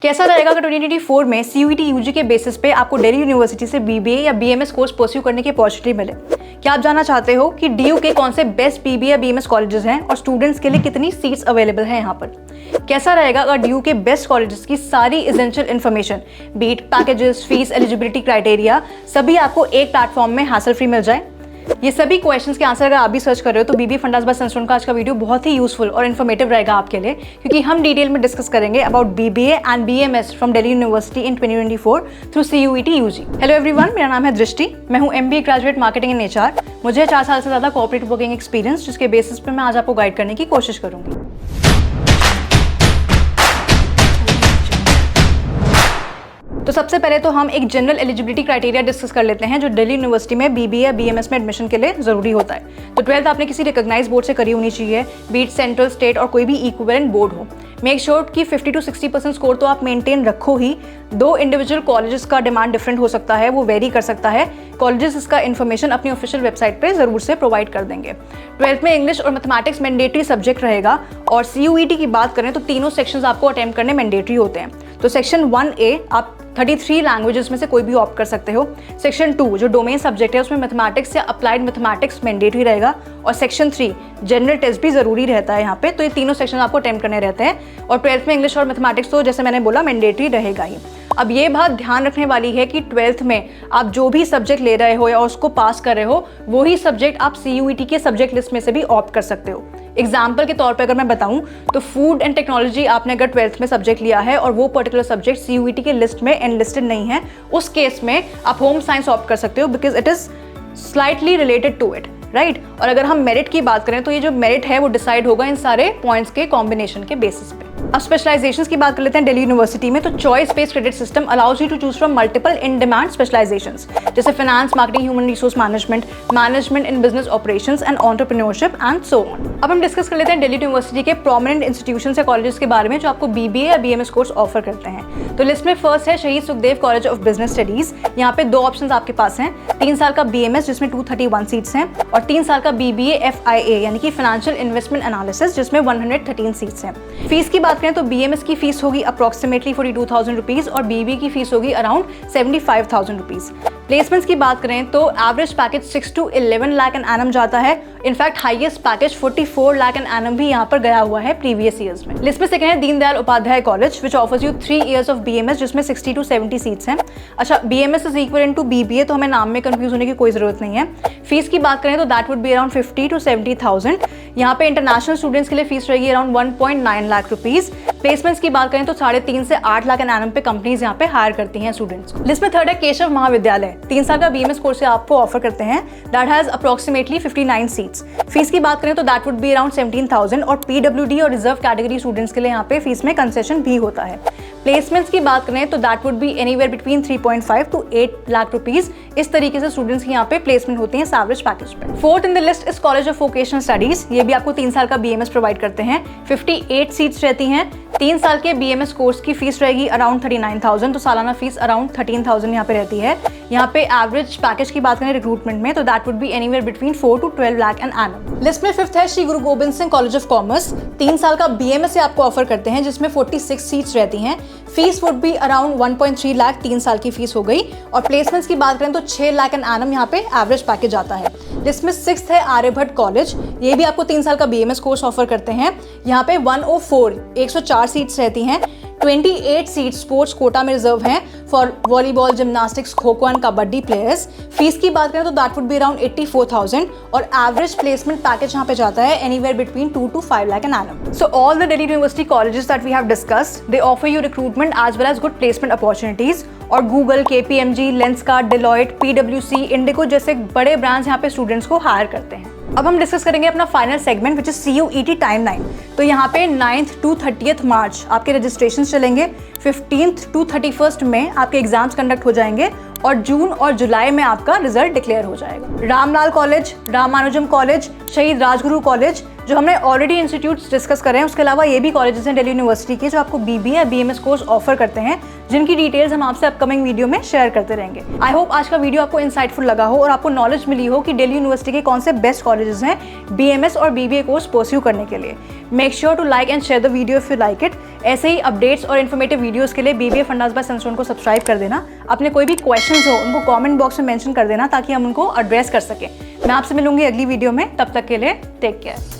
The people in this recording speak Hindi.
कैसा रहेगा अगर 2024 में CUET UG के बेसिस पे आपको दिल्ली यूनिवर्सिटी से BBA या BMS कोर्स परस्यू करने की अपॉर्चुनिटी मिले? क्या आप जानना चाहते हो कि DU के कौन से बेस्ट BBA या BMS कॉलेजेस हैं और स्टूडेंट्स के लिए कितनी सीट्स अवेलेबल हैं यहाँ पर? कैसा रहेगा अगर DU के बेस्ट कॉलेजेस की सारी एसेंशियल इन्फॉर्मेशन, बीट पैकेजेस, फीस, एलिजिबिलिटी क्राइटेरिया सभी आपको एक प्लेटफॉर्म में हासिल फ्री मिल जाए? ये सभी क्वेश्चंस के आंसर अगर आप भी सर्च कर रहे हो तो BBA फंडास बाय सनस्टोन का आज का वीडियो बहुत ही यूजफुल और इन्फॉर्मेटिव रहेगा आपके लिए, क्योंकि हम डिटेल में डिस्कस करेंगे about BBA and BMS from Delhi university in 2024 through CUET UG। Hello everyone, मेरा नाम है दृष्टि, मैं हूं MBA graduate marketing and HR। मुझे 4 साल से ज़्यादा कॉर्पोरेट वर्किंग एक्सपीरियंस, जिसके बेसिस पे मैं आज आपको गाइड करने की कोशिश करूंगी। तो सबसे पहले तो हम एक जनरल एलिजिबिलिटी क्राइटेरिया डिस्कस कर लेते हैं जो दिल्ली यूनिवर्सिटी में BBA या BMS में एडमिशन के लिए जरूरी होता है। तो 12th आपने किसी रिकॉग्नाइज बोर्ड से करी होनी चाहिए, बीट सेंट्रल, स्टेट और कोई भी इक्विवेलेंट बोर्ड हो। मेक श्योर कि 50 to 60% स्कोर तो आप मेंटेन रखो ही। 2 इंडिविजुअल कॉलेजेस का डिमांड डिफरेंट हो सकता है, वो वेरी कर सकता है। कॉलेजेस इसका इन्फॉर्मेशन अपनी ऑफिशियल वेबसाइट पे जरूर से प्रोवाइड कर देंगे। 12th में इंग्लिश और मैथमेटिक्स मैंडेटरी सब्जेक्ट रहेगा और CUET की बात करें तो तीनों सेक्शंस आपको अटेम्प्ट करने मैंडेटरी होते हैं। तो सेक्शन 1A आप 33 लैंग्वेजेस में से कोई भी ऑप्ट कर सकते हो। सेक्शन 2 जो डोमेन सब्जेक्ट है उसमें मैथमेटिक्स या अप्लाइड मैथमेटिक्स मैंडेटरी रहेगा और सेक्शन 3 जनरल टेस्ट भी जरूरी रहता है यहाँ पे। तो ये तीनों सेक्शन आपको अटेम्प्ट करने रहते हैं और 12th में इंग्लिश और मैथमेटिक्स तो जैसे मैंने बोला मैंडेटरी रहेगा ही। अब ये बात ध्यान रखने वाली है कि 12th में आप जो भी सब्जेक्ट ले रहे हो या उसको पास कर रहे हो वही सब्जेक्ट आप CUET के सब्जेक्ट लिस्ट में से भी ऑप्ट कर सकते हो। एग्जाम्पल के तौर पे अगर मैं बताऊं तो फूड एंड टेक्नोलॉजी आपने अगर 12th में सब्जेक्ट लिया है और वो पर्टिकुलर सब्जेक्ट CUET के लिस्ट में एनलिस्टेड नहीं है, उस केस में आप होम साइंस ऑप्ट कर सकते हो because it is slightly related to it, right. और अगर हम मेरिट की बात करें तो ये जो मेरिट है वो डिसाइड होगा इन सारे पॉइंट्स के कॉम्बिनेशन के बेसिस पे। अब स्पेशलाइजेशंस की बात कर लेते हैं दिल्ली यूनिवर्सिटी में। तो choice based credit system allows you to choose from multiple in demand specialisations जैसे finance, marketing, human resource management, management in business operations and entrepreneurship and so on. अब हम डिस्कस कर लेते हैं दिल्ली यूनिवर्सिटी के प्रोमिनेंट इंस्टीट्यूशंस या कॉलेजेस के बारे में जो आपको BBA या BMS कोर्स ऑफर करते हैं। तो लिस्ट में फर्स्ट है शहीद Sukhdev college of business studies. यहाँ पे 2 ऑप्शंस आपके पास हैं, 3 साल का BMS जिसमें 231 सीट्स हैं और 3 साल का BBA FIA यानी कि फाइनेंशियल इन्वेस्टमेंट एनालिसिस जिसमें 113 सीट्स हैं। फीस की बात करें तो BMS की फीस होगी अप्रॉक्सीमेटली 42,000 रुपीज और BBA की फीस होगी अराउंड 75,000 रुपीज। प्लेसमेंट्स की बात करें तो average package 6 to 11 lakh N annum जाता है। In fact highest package 44 lakh N annum भी यहाँ पर गया हुआ है प्रीवियस ईयर्स में। लिस्ट में सेकंड है Deendayal Upadhyaya college which offers you 3 years of BMS जिसमें 60 to 70 सीट्स हैं। अच्छा, BMS is equivalent to BBA तो हमें नाम में कंफ्यूज होने की कोई जरूरत नहीं है। फीस की बात करें तो that would be around 50 to 70,000। यहाँ पे इंटरनेशनल स्टूडेंट्स के लिए फीस रहेगी अराउंड 1.9 लाख रुपीज। प्लेसमेंट्स की बात करें तो 3.5 से 8 लाख एन एनम पे कंपनीज यहाँ पे हायर करती हैं स्टूडेंट्स को। लिस्ट में थर्ड है केशव महाविद्यालय, 3 साल का BMS कोर्स आपको ऑफर करते हैं। That has approximately 59 seats. Fees की बात करें तो दैट वुड बी अराउंड 17,000 और PWD और रिजर्व कैटेगरी स्टूडेंट्स के लिए यहाँ पे फीस में कंसेशन भी होता है। प्लेसमेंट्स की बात करें तो that would be anywhere between 3.5 to 8 lakh rupees. इस तरीके से स्टूडेंट्स की यहाँ पे प्लेसमेंट होती है एवरेज पैकेज पे। Fourth in the list is college of vocational studies. ये भी आपको 3 साल का BMS प्रोवाइड करते हैं। 58 सीट्स रहती हैं। 3 साल के BMS कोर्स की फीस रहेगी अराउंड 39,000 तो सालाना फीस अराउंड 13,000 यहाँ पे रहती है। यहाँ पे एवरेज पैकेज की बात करें रिक्रूटमेंट में तो that would be anywhere between 4 to 12 lakh N annum. List में फिफ्थ है Shri Guru Gobind Singh college of commerce. 3 साल का BMS से आपको ऑफर करते हैं जिसमें 46 सीट्स रहती हैं। Fees would be around 1.3 lakh 3 साल की फीस हो गई और प्लेसमेंट्स की बात करें तो 6 लाख एन एनम यहाँ पे एवरेज पैकेज आता है। लिस्ट में 6th है आर्यभट्ट कॉलेज। ये भी आपको 3 साल का BMS कोर्स ऑफर करते हैं। यहाँ पे 104 सीट्स रहती हैं। 28 सीट स्पोर्ट्स कोटा में रिजर्व हैं for volleyball, gymnastics, kho kho and kabaddi players. Fees की बात करें तो दैट वुड बी अराउंड 84,000 और एवरेज प्लेसमेंट पैकेज यहाँ पे जाता है anywhere between 2 to 5 lakh N annum. So all the Delhi university colleges that we have discussed they offer you recruitment as well as good placement opportunities और Google, KPMG, Lenskart, Deloitte, PwC, IndiGo जैसे बड़े ब्रांड्स यहाँ पे स्टूडेंट्स को हायर करते हैं। अब हम डिस्कस करेंगे अपना final segment which is CUET timeline. तो यहाँ पे 9th to 30th मार्च आपके रजिस्ट्रेशन चलेंगे। 15th to 31st में आपके एग्जाम्स कंडक्ट हो जाएंगे और जून और जुलाई में आपका रिजल्ट डिक्लेयर हो जाएगा। रामलाल कॉलेज, रामानुजम कॉलेज, शहीद राजगुरु कॉलेज जो हमने ऑलरेडी इंस्टीट्यूट्स डिस्कस करे हैं, उसके अलावा ये भी कॉलेजेस हैं दिल्ली यूनिवर्सिटी के जो आपको BBA या BMS कोर्स ऑफर करते हैं, जिनकी डिटेल्स हम आपसे अपकमिंग वीडियो में शेयर करते रहेंगे। आई होप आज का वीडियो आपको इंसाइटफुल लगा हो और आपको नॉलेज मिली हो कि दिल्ली यूनिवर्सिटी के कौन से बेस्ट कॉलेजेस हैं BMS और BBA कोर्स परस्यू करने के लिए। Make sure to like and share the video if you like it. ऐसे ही अपडेट्स और इन्फॉर्मेटिव वीडियोस के लिए BBA फंडास बाय सनस्टोन को सब्सक्राइब कर देना। अपने कोई भी क्वेश्चंस हो उनको कमेंट बॉक्स में मेंशन कर देना ताकि हम उनको एड्रेस कर सकें। मैं आपसे मिलूंगी अगली वीडियो में, तब तक के लिए टेक केयर।